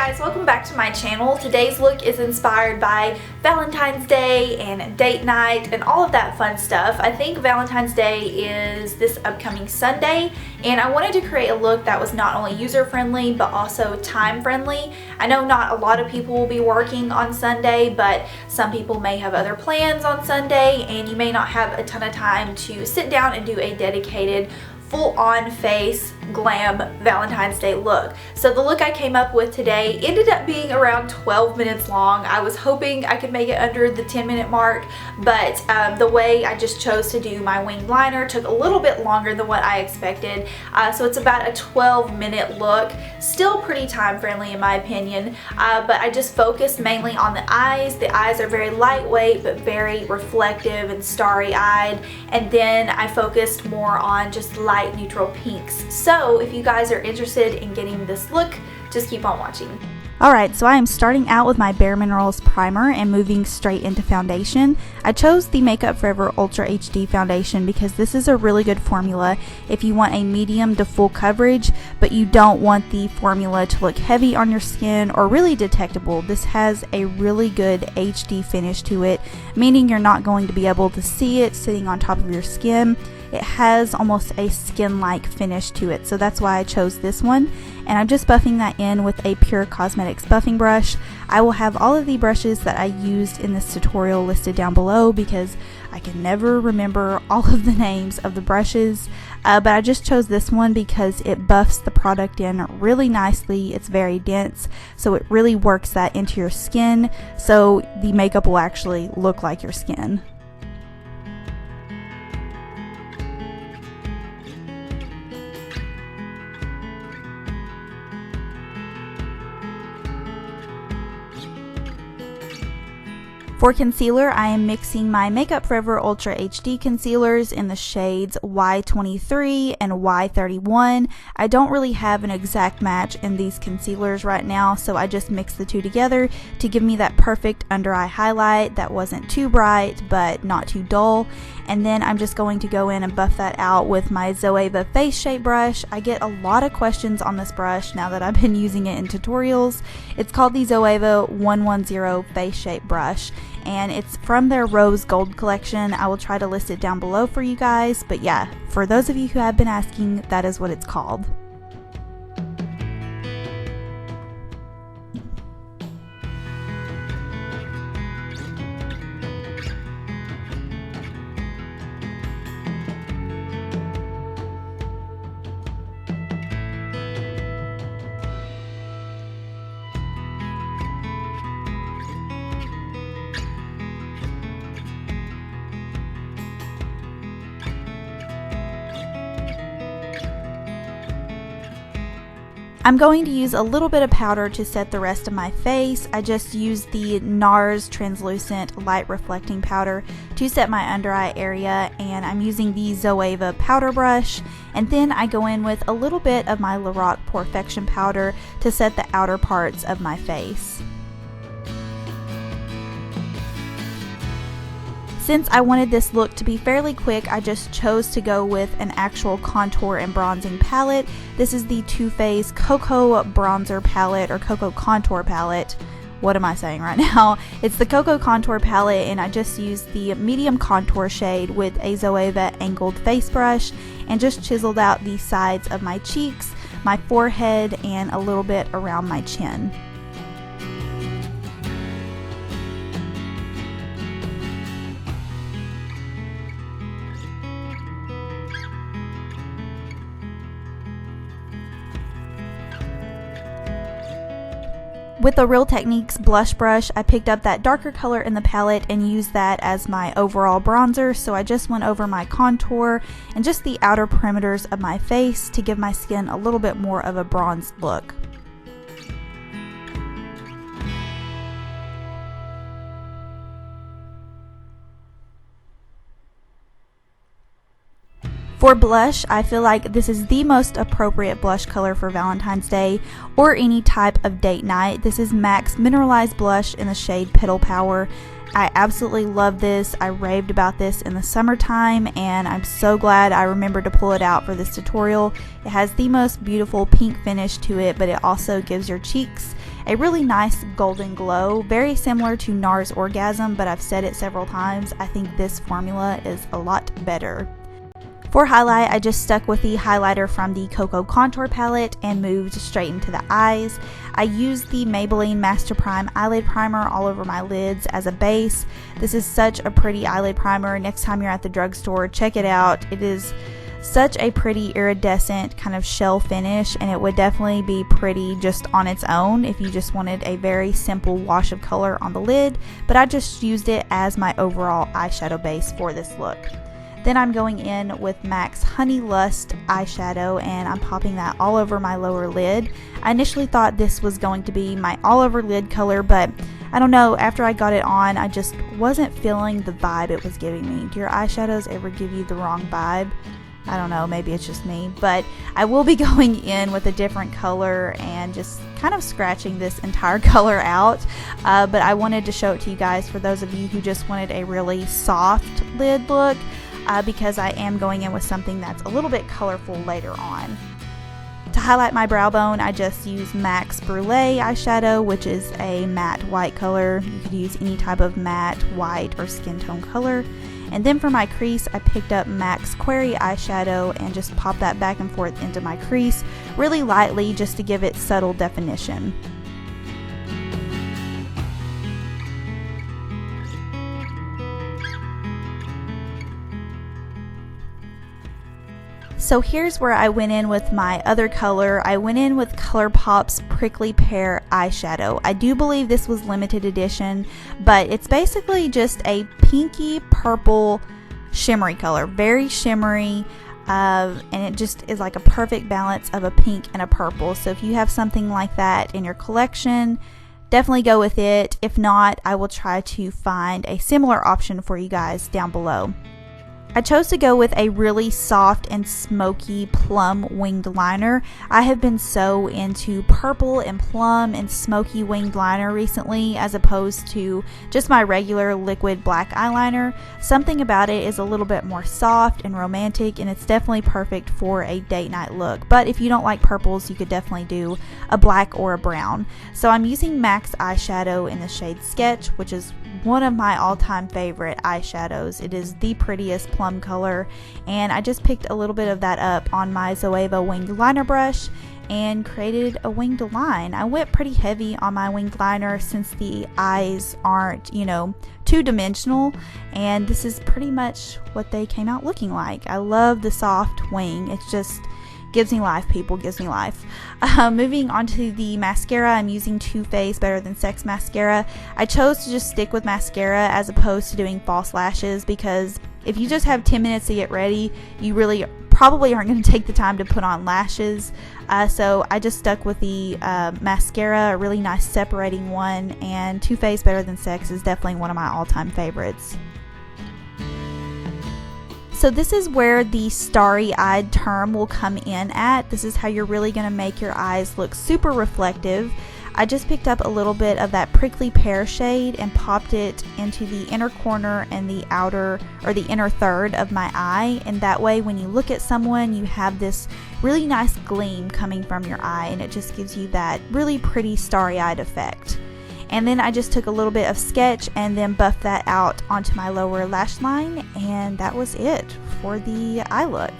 guys, welcome back to my channel. Today's look is inspired by Valentine's Day and date night and all of that fun stuff. I think Valentine's Day is this upcoming Sunday, and I wanted to create a look that was not only user-friendly but also time-friendly. I know not a lot of people will be working on Sunday, but some people may have other plans on Sunday, and you may not have a ton of time to sit down and do a dedicated full-on face glam Valentine's Day look. So the look I came up with today ended up being around 12 minutes long. I was hoping I could make it under the 10-minute mark, but the way I just chose to do my winged liner took a little bit longer than what I expected. So it's about a 12-minute look. Still pretty time-friendly in my opinion, but I just focused mainly on the eyes. The eyes are very lightweight but very reflective and starry-eyed, and then I focused more on just light neutral pinks. So if you guys are interested in getting this look, just keep on watching. Alright, so I am starting out with my bareMinerals primer and moving straight into foundation. I chose the Makeup Forever Ultra HD foundation because this is a really good formula if you want a medium to full coverage, but you don't want the formula to look heavy on your skin or really detectable. This has a really good HD finish to it, meaning you're not going to be able to see it sitting on top of your skin. It has almost a skin-like finish to it, so that's why I chose this one. And I'm just buffing that in with a Pure Cosmetics buffing brush. I will have all of the brushes that I used in this tutorial listed down below because I can never remember all of the names of the brushes, but I just chose this one because it buffs the product in really nicely. It's very dense, so it really works that into your skin, so the makeup will actually look like your skin. For concealer, I am mixing my Makeup Forever Ultra HD concealers in the shades Y23 and Y31. I don't really have an exact match in these concealers right now, so I just mixed the two together to give me that perfect under eye highlight that wasn't too bright but not too dull. And then I'm just going to go in and buff that out with my Zoeva Face Shape brush. I get a lot of questions on this brush now that I've been using it in tutorials. It's called the Zoeva 110 Face Shape brush, and it's from their Rose Gold collection. I will try to list it down below for you guys, but yeah, for those of you who have been asking, that is what it's called. I'm going to use a little bit of powder to set the rest of my face. I just used the NARS translucent light reflecting powder to set my under eye area, and I'm using the Zoeva powder brush, and then I go in with a little bit of my Lorac Porefection powder to set the outer parts of my face. Since I wanted this look to be fairly quick, I just chose to go with an actual contour and bronzing palette. This is the Too Faced Coco Bronzer Palette, or Coco Contour Palette. What am I saying right now? It's the Coco Contour Palette, and I just used the medium contour shade with a Zoeva angled face brush and just chiseled out the sides of my cheeks, my forehead, and a little bit around my chin. With the Real Techniques blush brush, I picked up that darker color in the palette and used that as my overall bronzer, so I just went over my contour and just the outer perimeters of my face to give my skin a little bit more of a bronzed look. For blush, I feel like this is the most appropriate blush color for Valentine's Day or any type of date night. This is MAC's Mineralize blush in the shade Petal Power. I absolutely love this. I raved about this in the summertime, and I'm so glad I remembered to pull it out for this tutorial. It has the most beautiful pink finish to it, but it also gives your cheeks a really nice golden glow, very similar to NARS Orgasm, but I've said it several times, I think this formula is a lot better. For highlight, I just stuck with the highlighter from the Coco contour palette and moved straight into the eyes. I used the Maybelline Master Prime eyelid primer all over my lids as a base. This is such a pretty eyelid primer. Next time you're at the drugstore, check it out. It is such a pretty iridescent kind of shell finish, and it would definitely be pretty just on its own if you just wanted a very simple wash of color on the lid, but I just used it as my overall eyeshadow base for this look. Then I'm going in with MAC's Honey Lust eyeshadow, and I'm popping that all over my lower lid. I initially thought this was going to be my all over lid color, but I don't know, after I got it on, I just wasn't feeling the vibe it was giving me. Do your eyeshadows ever give you the wrong vibe? I don't know, maybe it's just me, but I will be going in with a different color and just kind of scratching this entire color out, but I wanted to show it to you guys for those of you who just wanted a really soft lid look, because I am going in with something that's a little bit colorful later on. To highlight my brow bone, I just used MAC's Brulee eyeshadow, which is a matte white color. You could use any type of matte, white, or skin tone color. And then for my crease, I picked up MAC's Quarry eyeshadow and just popped that back and forth into my crease really lightly just to give it subtle definition. So here's where I went in with my other color. I went in with ColourPop's Prickly Pear eyeshadow. I do believe this was limited edition, but it's basically just a pinky purple shimmery color, very shimmery, and it just is like a perfect balance of a pink and a purple. So if you have something like that in your collection, definitely go with it. If not, I will try to find a similar option for you guys down below. I chose to go with a really soft and smoky plum winged liner. I have been so into purple and plum and smoky winged liner recently, as opposed to just my regular liquid black eyeliner. Something about it is a little bit more soft and romantic, and it's definitely perfect for a date night look. But if you don't like purples, you could definitely do a black or a brown. So I'm using MAC's eyeshadow in the shade Sketch, which is one of my all-time favorite eyeshadows. It is the prettiest plum color, and I just picked a little bit of that up on my Zoeva winged liner brush and created a winged line. I went pretty heavy on my winged liner since the eyes aren't, two-dimensional, and this is pretty much what they came out looking like. I love the soft wing. It's just gives me life, people, gives me life. Moving on to the mascara, I'm using Too Faced Better Than Sex mascara. I chose to just stick with mascara as opposed to doing false lashes, because if you just have 10 minutes to get ready, you really probably aren't going to take the time to put on lashes. So I just stuck with the mascara, a really nice separating one, and Too Faced Better Than Sex is definitely one of my all-time favorites. So this is where the starry-eyed term will come in at. This is how you're really going to make your eyes look super reflective. I just picked up a little bit of that Prickly Pear shade and popped it into the inner corner and the outer, or the inner third of my eye, and that way when you look at someone, you have this really nice gleam coming from your eye, and it just gives you that really pretty starry-eyed effect. And then I just took a little bit of Sketch and then buffed that out onto my lower lash line, and that was it for the eye look.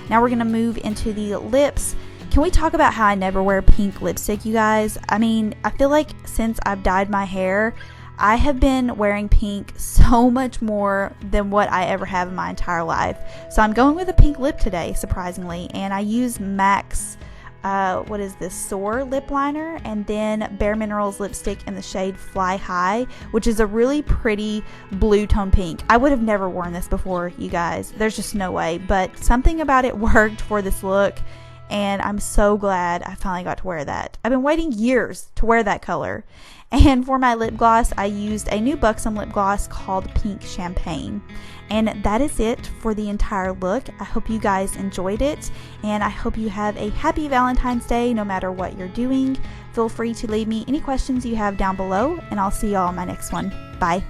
Now we're going to move into the lips. Can we talk about how I never wear pink lipstick, you guys? I mean, I feel like since I've dyed my hair, I have been wearing pink so much more than what I ever have in my entire life. So I'm going with a pink lip today, surprisingly, and I use MAC's what is this, Soar lip liner, and then bareMinerals lipstick in the shade Fly High, which is a really pretty blue tone pink. I would have never worn this before, you guys. There's just no way, but something about it worked for this look, and I'm so glad I finally got to wear that. I've been waiting years to wear that color. And for my lip gloss, I used a new Buxom lip gloss called Pink Champagne. And that is it for the entire look. I hope you guys enjoyed it, and I hope you have a happy Valentine's Day no matter what you're doing. Feel free to leave me any questions you have down below, and I'll see y'all on my next one. Bye.